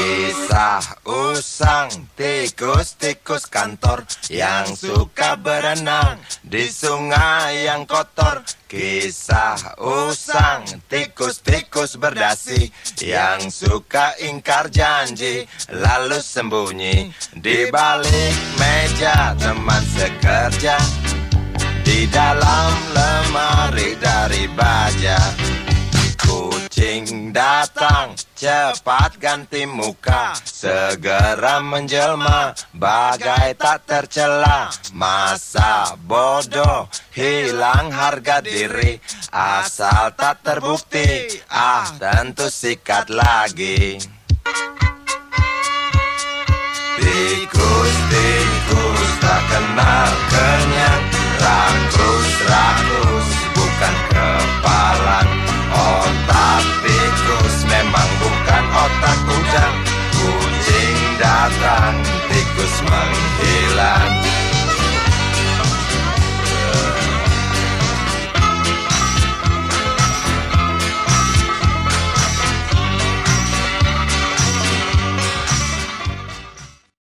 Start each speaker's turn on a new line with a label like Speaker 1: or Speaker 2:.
Speaker 1: Kisah usang tikus-tikus kantor yang suka berenang di sungai yang kotor. Kisah usang tikus-tikus berdasi yang suka ingkar janji lalu sembunyi di balik meja teman sekerja, di dalam lemari dari baja. Kucing datang, cepat ganti muka, segera menjelma, bagai tak tercela. Masa bodoh, hilang harga diri, asal tak terbukti, tentu sikat lagi.